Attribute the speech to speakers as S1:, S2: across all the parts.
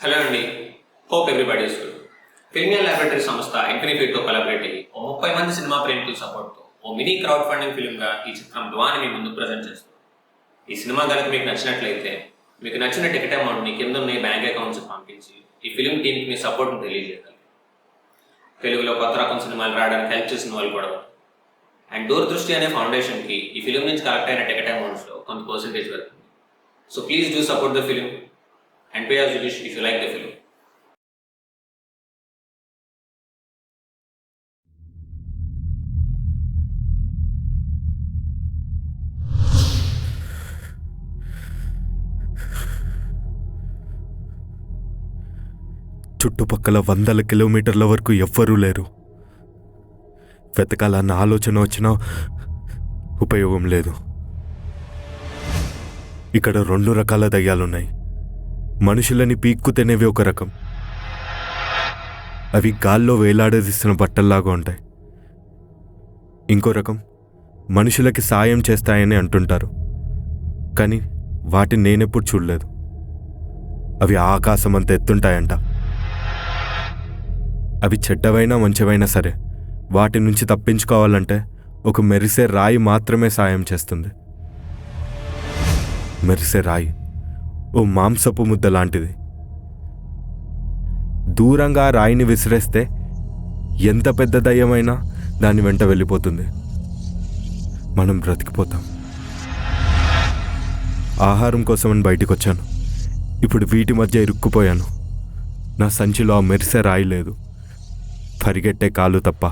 S1: Hello అండి. Hope everybody is good. ఫిల్మియర్ laboratory సంస్థ ఇన్ఫినిఫీట్తో కొలాబరేట్ అయ్యి 30 మంది సినిమా ప్రేమికుల సపోర్ట్తో ఓ మినీ క్రౌడ్ ఫండింగ్ ఫిల్మ్గా ఈ చిత్రం ధ్వాని మీ ముందు ప్రజెంట్ చేస్తుంది. ఈ సినిమా కనుక మీకు నచ్చినట్లయితే మీకు నచ్చిన టికెట్ అమౌంట్ని కింద ఉన్న బ్యాంక్ అకౌంట్స్కి పంపించి ఈ ఫిల్మ్ టీంకి మీ సపోర్ట్ని తెలియజేయాలి. తెలుగులో కొత్త రకం సినిమాలు రావడానికి హెల్ప్ చేసిన వాళ్ళు కూడా. అండ్ దూరదృష్టి అనే ఫౌండేషన్కి ఈ ఫిల్మ్ నుంచి కలెక్ట్ అయిన టికెట్ అమౌంట్స్లో కొంత పర్సెంటేజ్ వెళ్తుంది. So please do support the film and pay as you wish if you like the film.
S2: చుట్టుపక్కల 100 కిలోమీటర్ల వరకు ఎవ్వరూ లేరు. వెతకాలన్న ఆలోచన వచ్చినా ఉపయోగం లేదు. ఇక్కడ 2 రకాల దయ్యాలున్నాయి. మనుషులని పీక్కు తినేవి ఒక రకం. అవి గాల్లో వేలాడదీసిన బట్టల్లాగా ఉంటాయి. ఇంకో రకం మనుషులకి సాయం చేస్తాయని అంటుంటారు, కానీ వాటిని నేనెప్పుడు చూడలేదు. అవి ఆకాశం అంత ఎత్తుంటాయంట. అవి చెడ్డవైనా మంచివైనా సరే వాటి నుంచి తప్పించుకోవాలంటే ఒక మెరిసే రాయి మాత్రమే సాయం చేస్తుంది. మెరిసే రాయి ఓ మాంసపు ముద్ద లాంటిది. దూరంగా రాయిని విసిరేస్తే ఎంత పెద్ద దయ్యమైనా దాని వెంట వెళ్ళిపోతుంది. మనం బ్రతికిపోతాం. ఆహారం కోసమని బయటికి వచ్చాను. ఇప్పుడు వీటి మధ్య ఇరుక్కుపోయాను. నా సంచిలో ఆ మెరిసే రాయి లేదు, పరిగెట్టే కాలు తప్ప.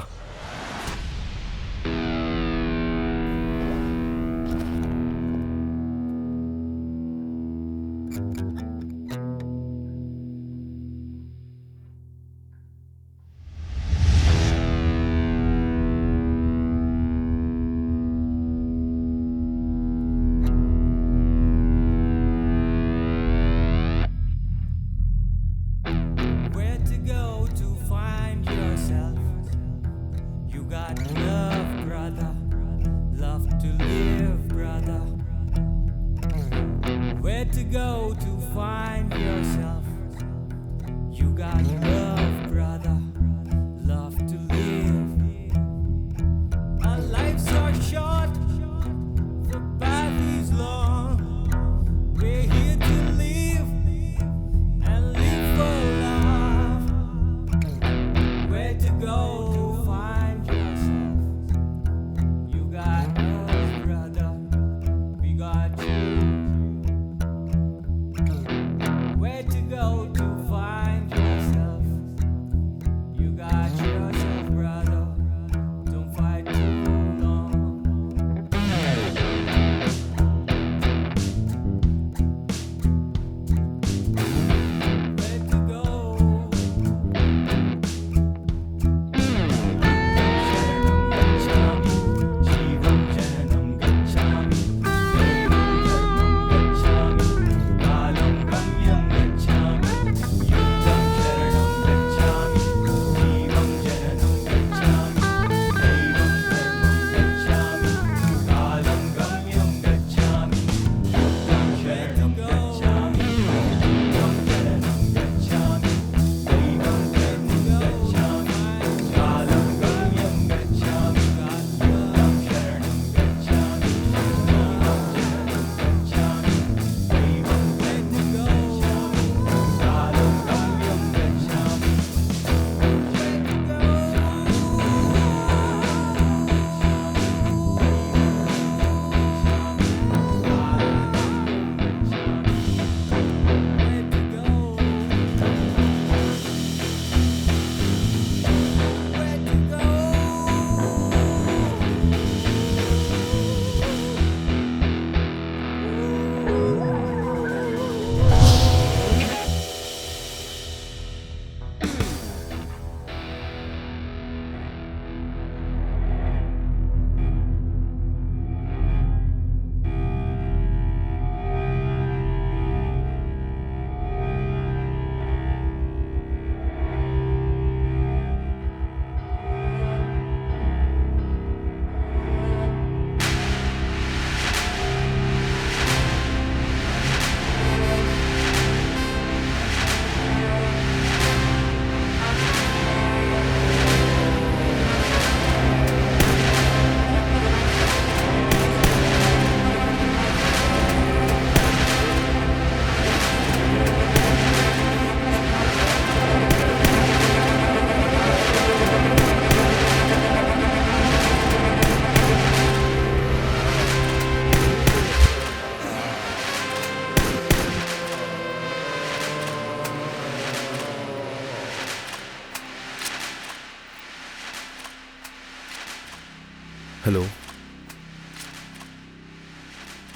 S2: హలో,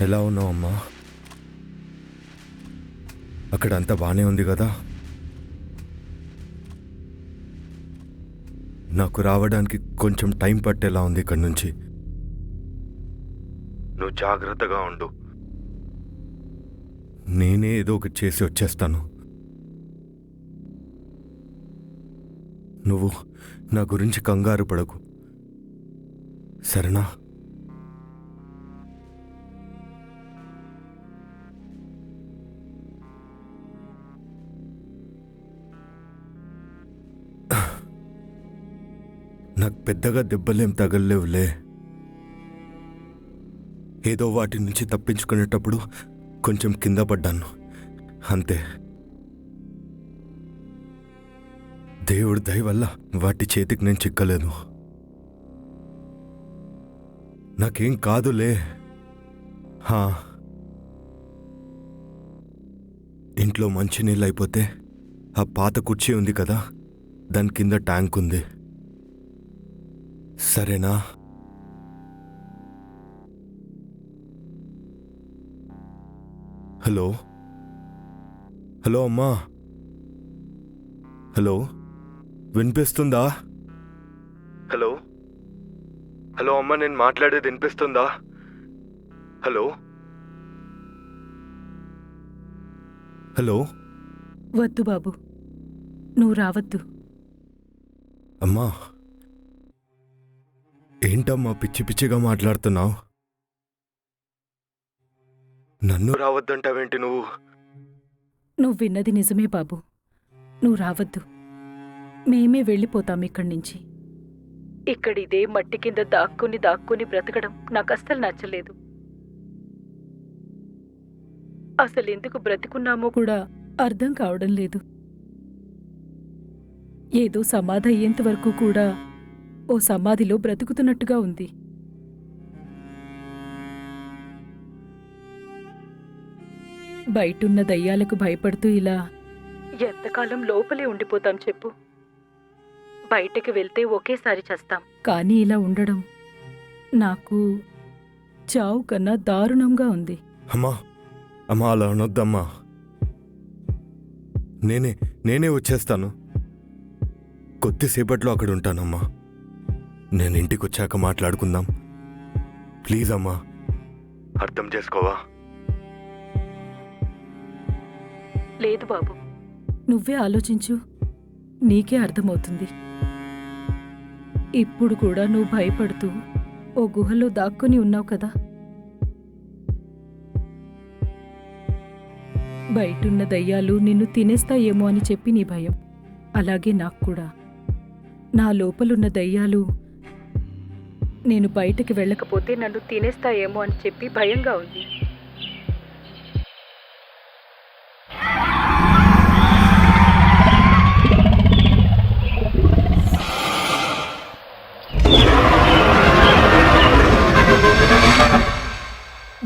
S2: ఎలా ఉన్నావు అమ్మా? అక్కడ అంతా బాగానే ఉంది కదా? నాకు రావడానికి కొంచెం టైం పట్టేలా ఉంది ఇక్కడి నుంచి. నువ్వు జాగ్రత్తగా ఉండు. నేనే ఏదో ఒకటి చేసి వచ్చేస్తాను. నువ్వు నా గురించి కంగారు పడకు, సరేనా? నాకు పెద్దగా దెబ్బలేం తగలలేవులే. ఏదో వాటి నుంచి తప్పించుకునేటప్పుడు కొంచెం కింద పడ్డాను, అంతే. దేవుడి దయ వల్ల వాటి చేతికి నేను చిక్కలేదు. నాకేం కాదులే. ఇంట్లో మంచినీళ్ళు అయిపోతే ఆ పాత కుర్చీ ఉంది కదా, దాని కింద ట్యాంక్ ఉంది, సరేనా? హలో, హలో అమ్మా, హలో, వినిపిస్తుందా? హలో, హలో అమ్మ, నేను మాట్లాడేది వినిపిస్తుందా? Hello, hello.
S3: వద్దు బాబు, నువ్వు రావద్దు.
S2: అమ్మా, ఏంటమ్మా పిచ్చి పిచ్చిగా మాట్లాడుతున్నావు? నన్ను రావద్దంటావేంటి నువ్వు?
S3: నువ్వు విన్నది నిజమే బాబు, నువ్వు రావద్దు. మేమే వెళ్ళిపోతాం ఇక్కడి నుంచి. ఇక్కడిదే మట్టి కింద దాక్కుని బ్రతకడం నాకు అస్సలు నచ్చలేదు. అసలు ఎందుకు బ్రతికున్నామో కూడా అర్థం కావడం లేదు. ఏదో సమాధి అయ్యేంత వరకు కూడా ఓ సమాధిలో బ్రతుకుతున్నట్టుగా ఉంది. బయటున్న దయ్యాలకు భయపడుతూ ఇలా ఎంతకాలం లోపలే ఉండిపోతాం చెప్పు? బయటికి వెళ్తే ఒకేసారి చస్తాం, కానీ ఇలా ఉండడం నాకు చావు కన్నా దారుణంగా ఉంది.
S2: అమ్మా, అమ్మా, అలా అనొద్దమ్మా. నేనే వచ్చేస్తాను. కొద్దిసేపట్లో అక్కడ ఉంటానమ్మా. నేను ఇంటికి వచ్చాక మాట్లాడుకుందాం, ప్లీజ్ అమ్మా, అర్థం చేసుకోవా?
S3: లేదు బాబు, నువ్వే ఆలోచించు, నీకే అర్థమవుతుంది. ఇప్పుడు కూడా నువ్వు భయపడుతూ ఓ గుహలో దాక్కుని ఉన్నావు కదా. బయటున్న దయ్యాలు నిన్ను తినేస్తాయేమో అని చెప్పి నీ భయం. అలాగే నాకు కూడా నా లోపలున్న దయ్యాలు నేను బయటకు వెళ్ళకపోతే నన్ను తినేస్తాయేమో అని చెప్పి భయంగా ఉంది.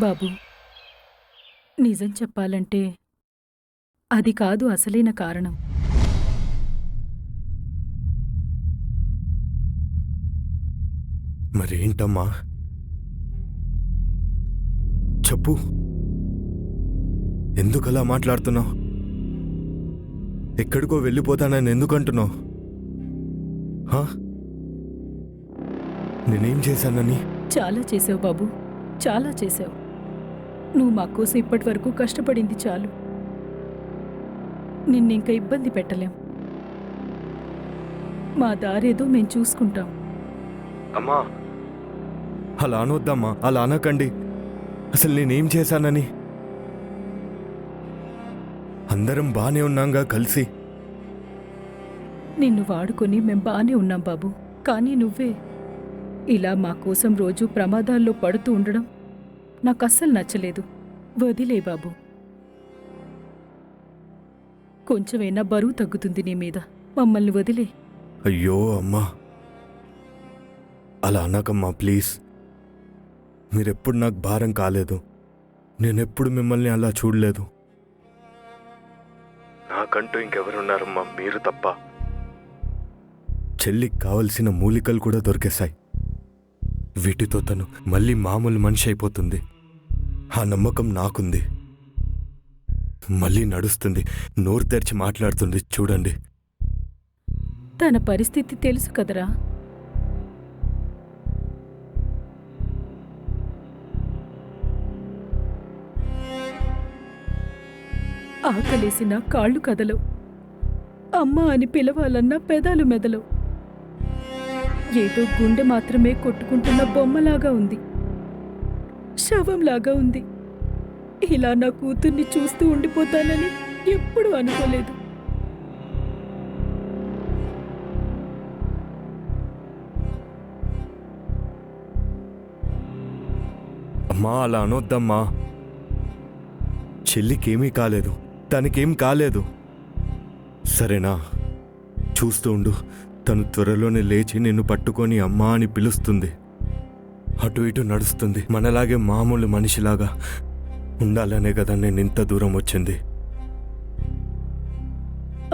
S3: బాబు, నిజం చెప్పాలంటే అది కాదు అసలైన కారణం.
S2: మరేంటమ్మా, చెప్పు. ఎందుకలా మాట్లాడుతున్నావు? ఎక్కడికో వెళ్ళిపోతానని ఎందుకంటున్నావు? నేనేం చేశానని?
S3: చాలా చేసావు బాబు, చాలా చేసావు. నువ్వు మా కోసం ఇప్పటి వరకు కష్టపడింది చాలు. నిన్నింక ఇబ్బంది పెట్టలేం. మా దారేదో మేం చూసుకుంటాం.
S2: అమ్మా, అలా అనొద్దమ్మా, అలా అనకండి. అసలు నేనేం చేశానని? అందరం బానే ఉన్నాంగా కలిసి.
S3: నిన్ను వాడుకొని మేం బానే ఉన్నాం బాబు, కానీ నువ్వే ఇలా మా కోసం రోజు ప్రమాదాల్లో పడుతూ ఉండడం నాకు అస్సలు నచ్చలేదు. వదిలే బాబు, కొంచెమైనా బరువు తగ్గుతుంది నీ మీద. మమ్మల్ని వదిలే.
S2: అయ్యో అమ్మా, అలా అనకమ్మా ప్లీజ్. మీరెప్పుడు నాకు భారం కాలేదు. నేనెప్పుడు మిమ్మల్ని అలా చూడలేదు. నాకంటూ ఇంకెవరున్నారమ్మా, మీరు తప్ప. చెల్లికి కావలసిన మూలికలు కూడా దొరికేశాయి. వీటితో తను మళ్ళీ మామూలు మనిషి అయిపోతుంది. ఆ నమ్మకం నాకుంది. మళ్ళీ నడుస్తుంది, నోరు తెరిచి మాట్లాడుతుంది. చూడండి.
S3: తన పరిస్థితి తెలుసు కదరా. ఆకలేసిన కాళ్ళు కదలవు, అమ్మ అని పిలవాలన్న పెదాలు మెదలవు. ఏదో గుండె మాత్రమే కొట్టుకుంటున్న బొమ్మలాగా ఉంది, శవంలాగా ఉంది. ఇలా నా కూతుర్ని చూస్తూ ఉండిపోతానని ఎప్పుడూ అనుకోలేదు.
S2: అమ్మా, అలా అనొద్దమ్మా. చెల్లికేమీ కాలేదు, తనకేం కాలేదు. సరేనా? చూస్తూ ఉండు, తను త్వరలోనే లేచి నిన్ను పట్టుకొని అమ్మా అని పిలుస్తుంది. అటు ఇటు నడుస్తుంది. మనలాగే మామూలు మనిషిలాగా ఉండాలనే కదా నేను ఇంత దూరం వచ్చింది.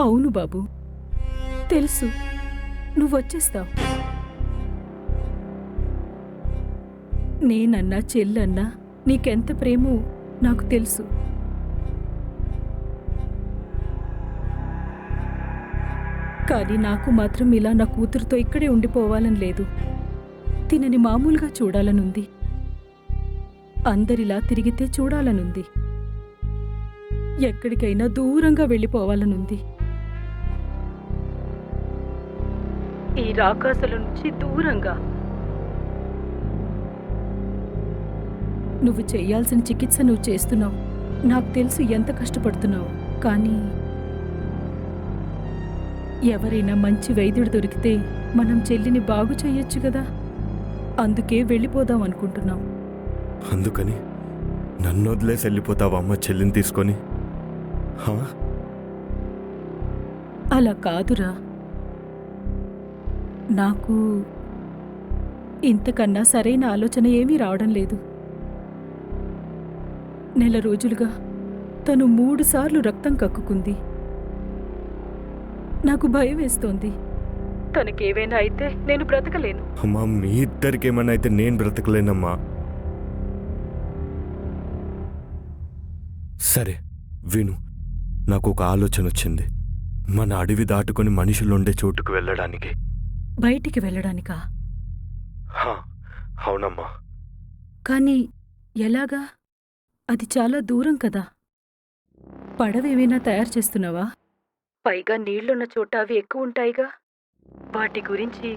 S3: అవును బాబు, తెలుసు నువ్వొచ్చేస్తావు. నేనన్నా చెల్లన్నా నీకెంత ప్రేమో నాకు తెలుసు. కానీ నాకు మాత్రం ఇలా నా కూతురుతో ఇక్కడే ఉండిపోవాలని లేదు. తినని మామూలుగా చూడాలనుంది, అందరిలా తిరిగితే చూడాలనుంది, ఎక్కడికైనా దూరంగా వెళ్ళిపోవాలనుంది. ఈ రాకాసుల నుంచి దూరంగా. నువ్వు చేయాల్సిన చికిత్స నువ్వు చేస్తున్నావు. నాకు తెలుసు ఎంత కష్టపడుతున్నావు. కానీ ఎవరైనా మంచి వైద్యుడు దొరికితే మనం చెల్లిని బాగు చెయ్యొచ్చు కదా. అందుకే వెళ్ళిపోదాం అనుకుంటున్నాం.
S2: అందుకని నన్ను వదిలేసి వెళ్ళిపోతావా అమ్మ చెల్లిని తీసుకొని?
S3: అలా కాదురా. నాకు ఇంతకన్నా సరైన ఆలోచన ఏమీ రావడం లేదు. నెల రోజులుగా తను 3 సార్లు రక్తం కక్కుకుంది. నాకు భయం వేస్తోంది. తనకేవైనా అయితే నేను బ్రతకలేను.
S2: అమ్మా, మీ ఇద్దరికేమన్నా అయితే నేను బ్రతకలేనమ్మా. సరే విను, నాకు ఒక ఆలోచన వచ్చింది. మన అడవి దాటుకొని మనుషులుండే చోటుకు వెళ్ళడానికి.
S3: బయటికి వెళ్ళడానికా?
S2: అవునమ్మా.
S3: కానీ ఎలాగా? అది చాలా దూరం కదా. పడవేమైనా తయారు చేస్తున్నావా? పైగా నీళ్లున్న చోట అవి ఎక్కువ ఉంటాయిగా. వాటి గురించి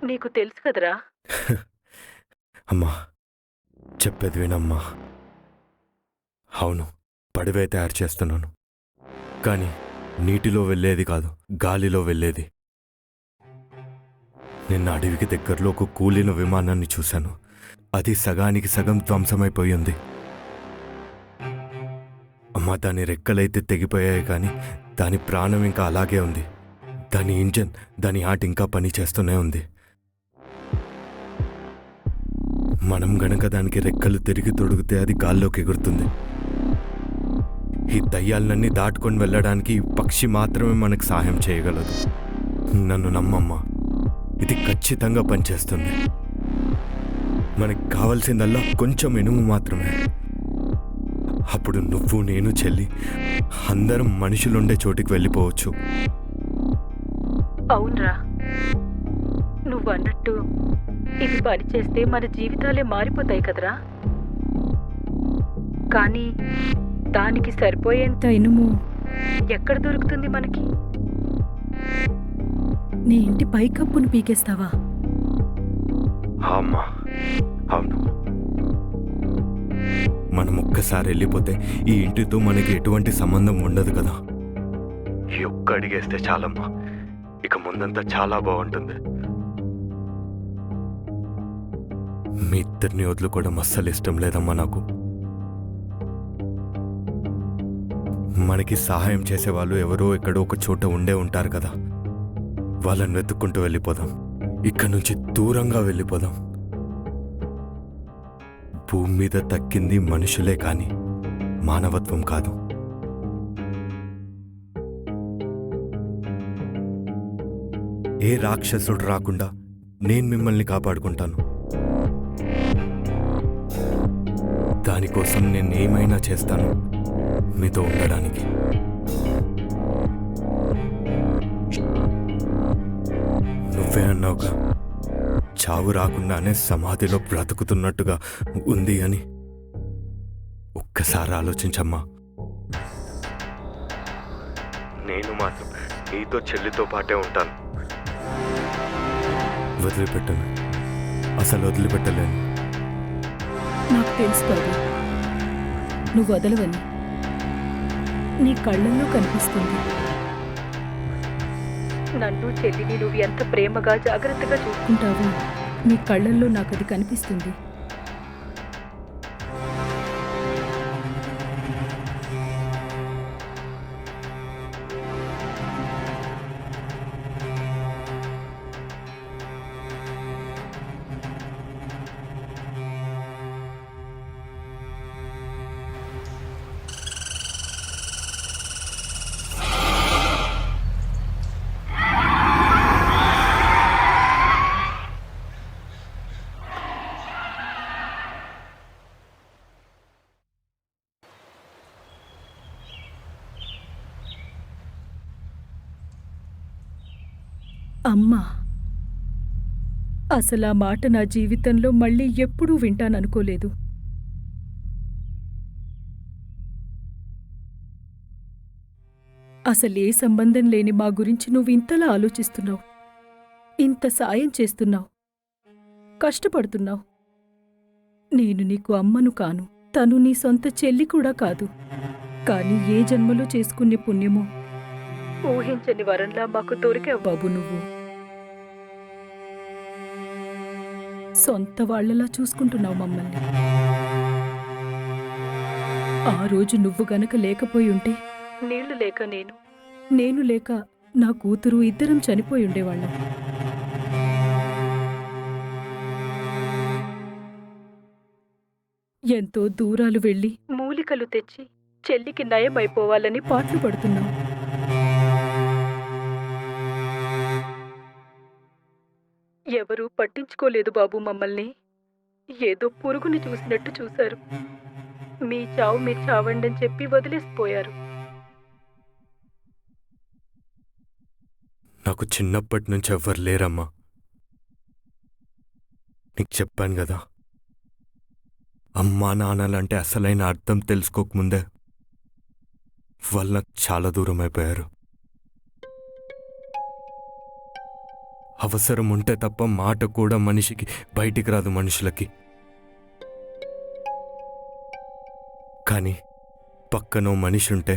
S3: నీకు తెలుసు కదరా.
S2: అమ్మా, చెప్పేది వినమ్మా. అవును, పడవే తయారు చేస్తున్నాను. కానీ నీటిలో వెళ్ళేది కాదు, గాలిలో వెళ్ళేది. నిన్న అడవికి దగ్గరలో ఒక కూలిన విమానాన్ని చూశాను. అది సగానికి సగం ధ్వంసమైపోయింది. అమ్మా, దాని రెక్కలైతే తెగిపోయాయి, కానీ దాని ప్రాణం ఇంకా అలాగే ఉంది. దాని ఇంజన్, దాని హార్ట్ ఇంకా పని చేస్తూనే ఉంది. మనం గనక దానికి రెక్కలు తిరిగి తొడిగితే అది గాల్లోకి ఎగురుతుంది. ఈ దయ్యాలన్నీ దాటుకొని వెళ్ళడానికి ఈ పక్షి మాత్రమే మనకు సహాయం చేయగలదు. నన్ను నమ్మమ్మా, ఇది ఖచ్చితంగా పనిచేస్తుంది. మనకి కావాల్సిందల్లా కొంచెం ఇనుము మాత్రమే. అప్పుడు నువ్వు, నేను, చెల్లి అందరం మనుషులుండే చోటికి వెళ్ళిపోవచ్చు.
S3: అవునరా, నువ్వన్నట్టు ఇది పని చేస్తే మన జీవితాలే మారిపోతాయి కదరా. కానీ దానికి సరిపోయేంత ఇనుము ఎక్కడ దొరుకుతుంది మనకి? నీ ఇంటి పైకప్పును పీకేస్తావా?
S2: అమ్మా, అవును. మనం ఒక్కసారి వెళ్ళిపోతే ఈ ఇంటితో మనకి ఎటువంటి సంబంధం ఉండదు కదా. ఈ ఒక్క అడిగేస్తే చాలమ్మా, ఇక ముందంతా చాలా బాగుంటుంది. మీ ఇద్దరిని వదులుకోవడం అస్సలు ఇష్టం లేదమ్మా నాకు. మనకి సహాయం చేసేవాళ్ళు ఎవరో ఎక్కడో ఒక చోట ఉండే ఉంటారు కదా. వాళ్ళని వెతుక్కుంటూ వెళ్ళిపోదాం. ఇక్కడి నుంచి దూరంగా వెళ్ళిపోదాం. భూమి మీద తక్కింది మనుషులే కానీ మానవత్వం కాదు. ఏ రాక్షసుడు రాకుండా నేను మిమ్మల్ని కాపాడుకుంటాను. దానికోసం నేను ఏమైనా చేస్తాను మీతో ఉండడానికి. నువ్వే అన్నావుగా, చావు రాకుండానే సమాధిలో బ్రతుకుతున్నట్టుగా ఉంది అని. ఒక్కసారి ఆలోచించమ్మా. నేను మాత్రం నీతో చెల్లితో పాటే ఉంటాను. వదిలిపెట్టను, అసలు వదిలిపెట్టలేను.
S3: నాకు తెలుసు బాబు, నువ్వు వదలవని. నీ కళ్ళల్లో కనిపిస్తుంది. నన్ను చెల్లిని నువ్వు ఎంత ప్రేమగా జాగ్రత్తగా చూసుకుంటావో నీ కళ్ళల్లో నాకు అది కనిపిస్తుంది. అమ్మా, అసలు ఆ మాట నా జీవితంలో మళ్ళీ ఎప్పుడూ వింటాననుకోలేదు. అసలే సంబంధం లేని మా గురించి నువ్వు ఇంతలా ఆలోచిస్తున్నావు, ఇంత సాయం చేస్తున్నావు, కష్టపడుతున్నావు. నేను నీకు అమ్మను కాను, తను నీ సొంత చెల్లి కూడా కాదు. కానీ ఏ జన్మలో చేసుకునే పుణ్యమో ఊహించని వరంలా మాకు దొరికావు బాబు. నువ్వు సొంత వాళ్లలా చూసుకుంటున్నావు మమ్మల్ని. ఆ రోజు నువ్వు గనక లేకపోయి ఉంటే నీళ్లు లేక నేను లేక నా కూతురు ఇద్దరం చనిపోయి ఉండేవాళ్ళం. ఎంతో దూరాలు వెళ్ళి మూలికలు తెచ్చి చెల్లికి నయమైపోవాలని పాటలు పడుతున్నావు. ఎవరూ పట్టించుకోలేదు బాబు మమ్మల్ని. ఏదో పురుగుని చూసినట్టు చూశారు. మీ చావు మీరు చావండని చెప్పి వదిలేసిపోయారు.
S2: నాకు చిన్నప్పటి నుంచి ఎవ్వరు లేరమ్మా. నీకు చెప్పాను కదా, అమ్మా నాన్నలంటే అసలైన అర్థం తెలుసుకోకముందే వాళ్ళు నాకు చాలా దూరం అయిపోయారు. అవసరం ఉంటే తప్ప మాట కూడా మనిషికి బయటికి రాదు, మనుషులకి. కానీ పక్కనో మనిషి ఉంటే,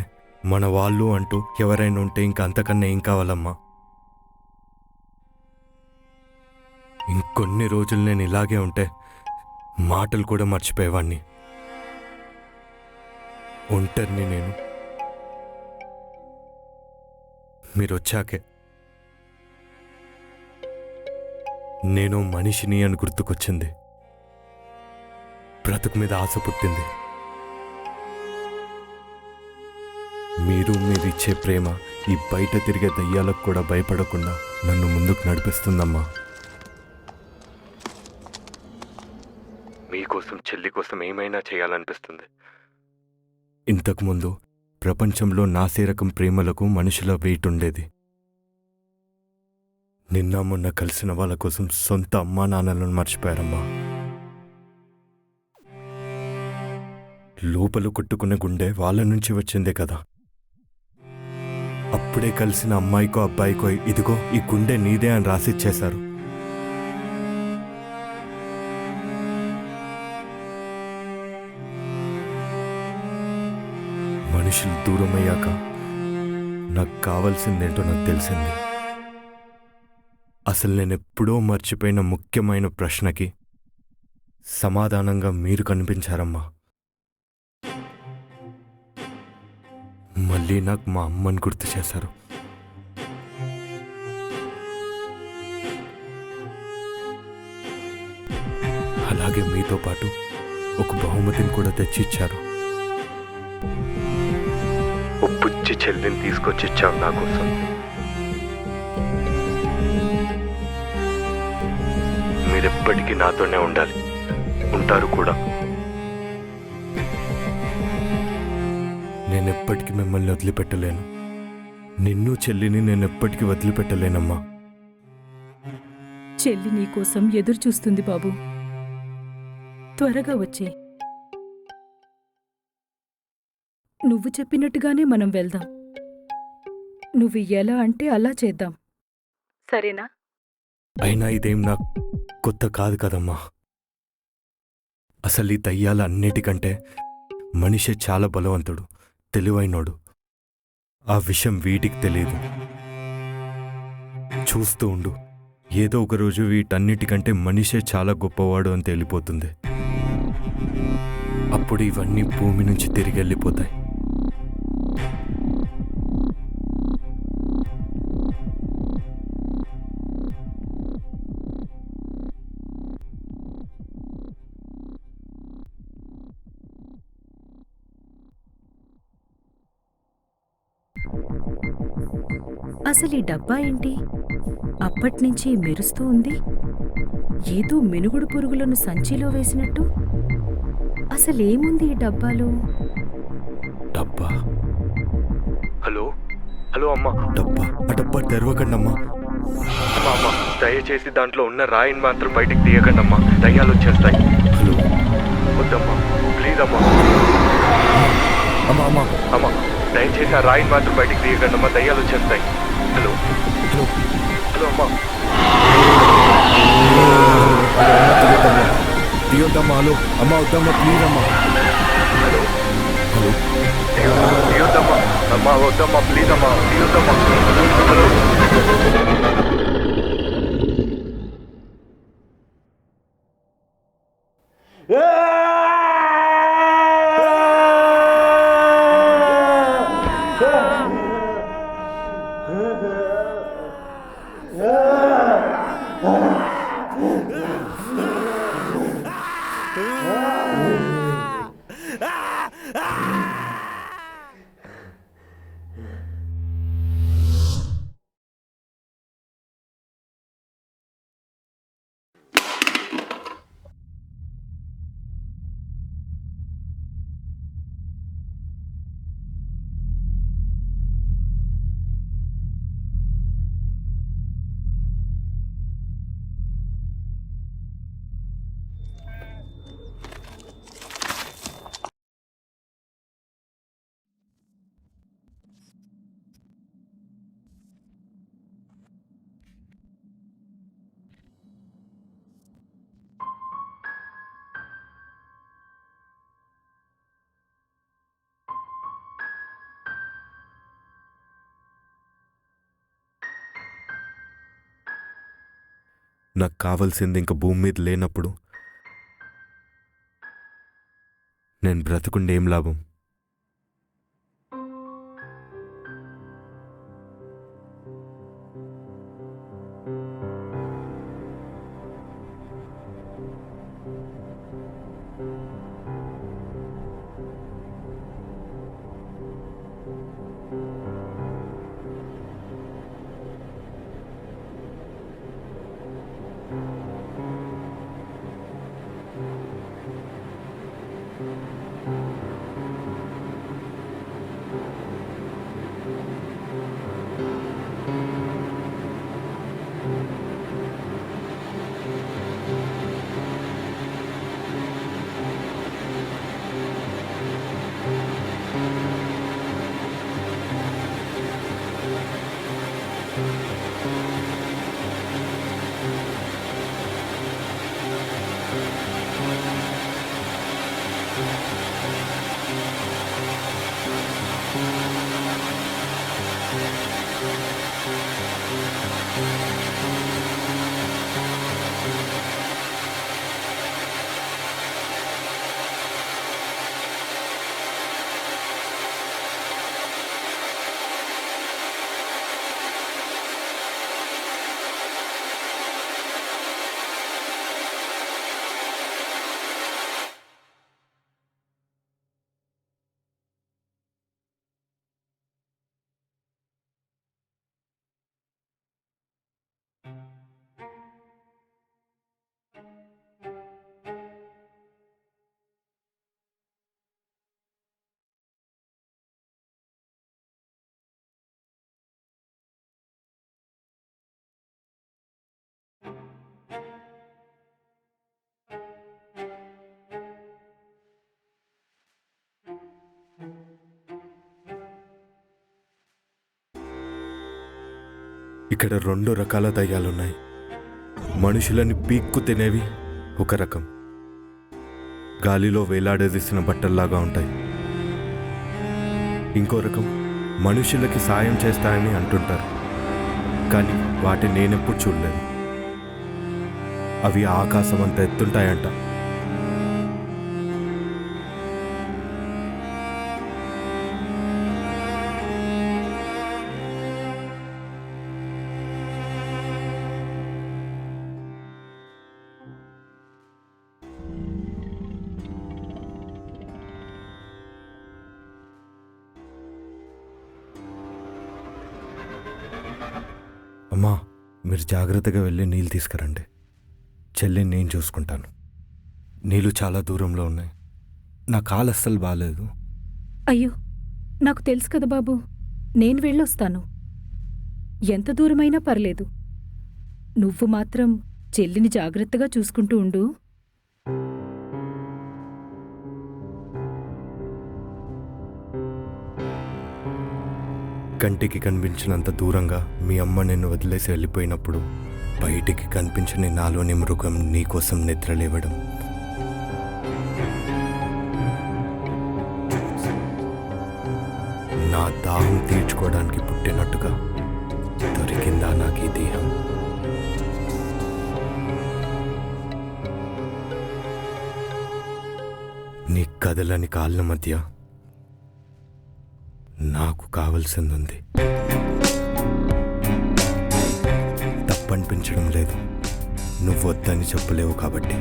S2: మన వాళ్ళు అంటూ ఎవరైనా ఉంటే ఇంకా అంతకన్నా ఏం కావాలమ్మా. ఇంకొన్ని రోజులు నేను ఇలాగే ఉంటే మాటలు కూడా మర్చిపోయేవాణ్ణి. ఒంటరిని నేను. మీరొచ్చాకే నేను మనిషిని అని గుర్తుకొచ్చింది. బ్రతుకు మీద ఆశ పుట్టింది. మీరిచ్చే ప్రేమ ఈ బయట తిరిగే దయ్యాలకు కూడా భయపడకుండా నన్ను ముందుకు నడిపిస్తుందమ్మా. మీకోసం, చెల్లి కోసం ఏమైనా చేయాలనిపిస్తుంది. ఇంతకుముందు ప్రపంచంలో నాసిరకం ప్రేమలకు మనుషుల వెయిట్ ఉండేది. నిన్న మొన్న కలిసిన వాళ్ళ కోసం సొంత అమ్మా నాన్నలను మర్చిపోయారమ్మా. లోపల కొట్టుకున్న గుండె వాళ్ళ నుంచి వచ్చిందే కదా. అప్పుడే కలిసిన అమ్మాయికో అబ్బాయికో ఇదిగో ఈ గుండె నీదే అని రాసిచ్చేశారు. మనుషులు దూరమయ్యాక నాకు కావాల్సిందేంటో నాకు తెలిసింది. అసలు నేనెప్పుడో మర్చిపోయిన ముఖ్యమైన ప్రశ్నకి సమాధానంగా మీరు కనిపించారమ్మా. మళ్ళీ నాకు మా అమ్మని గుర్తు చేశారు. అలాగే మీతో పాటు ఒక బహుమతిని కూడా తెచ్చిచ్చారు. ఓ పుచ్చి చెల్లిని తీసుకొచ్చి ఇచ్చావు నా కోసం. మీరెప్పటికీ నాతోనే ఉండాలి, ఉంటారు కూడా. ఎప్పటికీ మిమ్మల్ని వదిలిపెట్టలేను. నిన్ను చెల్లిని నేను ఎప్పటికీ వదిలిపెట్టలేనమ్మా.
S3: చెల్లి నీకోసం ఎదురు చూస్తుంది బాబు. త్వరగా వచ్చే. నువ్వు చెప్పినట్టుగానే మనం వెళ్దాం. నువ్వు ఎలా అంటే అలా చేద్దాం, సరేనా?
S2: అయినా ఇదేం నాకు కొత్త కాదు కదమ్మా. అసలు ఈ దయ్యాల అన్నిటికంటే మనిషే చాలా బలవంతుడు, తెలివైనోడు. ఆ విషయం వీటికి తెలియదు. చూస్తూ ఉండు, ఏదో ఒక రోజు వీటన్నిటికంటే మనిషే చాలా గొప్పవాడు అని తేలిపోతుంది. అప్పుడు ఇవన్నీ భూమి నుంచి తిరిగి వెళ్ళిపోతాయి.
S3: అసలు ఈ డబ్బా ఏంటి అప్పట్నుంచి మెరుస్తూ ఉంది? ఏదో మినుగుడు పురుగులను సంచిలో వేసినట్టు. అసలేముంది ఈ డబ్బాలో?
S2: డబ్బా. హలో హలో అమ్మా, డబ్బా. ఆ డబ్బా తెరవకండి అమ్మా. అమ్మా అమ్మా, దయచేసి దాంట్లో ఉన్న రాయిని మాత్రం బయటికి తీయకండి అమ్మా, దయ్యాలు వచ్చేస్తాయి. హలో, వద్దమ్మా, ప్లీజ్ అమ్మా. అమ్మా అమ్మా అమ్మా, దయచేసి ఆ రాయిని మాత్రం బయటికి తీయకండి అమ్మా, దయ్యాలు వచ్చేస్తాయి. హలో హలో హలో అమ్మా, తీయొద్దమ్మా. హలో అమ్మా, వద్దమ్మా, ప్లీజ్ అమ్మా. హలో హలో, తీయొద్దమ్మా అమ్మా, వద్దమ్మా, ప్లీజ్ అమ్మా, తీయొద్దమ్మా. హలో. నాకు కావాల్సింది ఇంక భూమి మీద లేనప్పుడు నేను బ్రతుకుండే ఏం లాభం? ఇక్కడ 2 రకాల దయ్యాలున్నాయి. మనుషులని పీక్కు తినేవి ఒక రకం, గాలిలో వేలాడదీసిన బట్టల్లాగా ఉంటాయి. ఇంకో రకం మనుషులకి సాయం చేస్తాయని అంటుంటారు, కానీ వాటిని నేనెప్పుడు చూడలేదు. అవి ఆకాశం అంత ఎత్తుంటాయంట. అమ్మా, మీరు జాగ్రత్తగా వెళ్ళి నీళ్ళు తీసుకురండి. చెల్లిని నేను చూసుకుంటాను. నీళ్ళు చాలా దూరంలో ఉన్నాయి. నా కాలు అస్సలు బాగాలేదు.
S3: అయ్యో, నాకు తెలుసు కదా బాబు, నేను వెళ్ళొస్తాను. ఎంత దూరమైనా పర్లేదు. నువ్వు మాత్రం చెల్లిని జాగ్రత్తగా చూసుకుంటూ ఉండు.
S2: కంటికి కనిపించినంత దూరంగా మీ అమ్మ నిన్ను వదిలేసి వెళ్ళిపోయినప్పుడు బయటికి కనిపించని నాలోని మృగం నీకోసం నిద్రలేవడం, నా దాహం తీర్చుకోవడానికి పుట్టినట్టుగా దొరికిందా నాకు ఈ దేహం. నీ కదలని కాళ్ళ మధ్య నాకు కావలసింది. తప్పనిపించడం లేదు, నువ్వు వద్దని చెప్పలేవు కాబట్టి.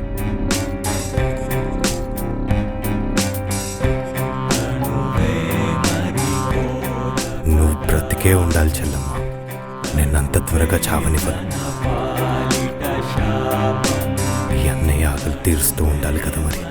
S2: నువ్వు బ్రతికే ఉండాలి చెల్లమ్మ, నిన్నంత త్వరగా చావనివ్వను. ఈ అన్నయ్య ఆకలి తీరుస్తూ ఉండాలి కదా మరి.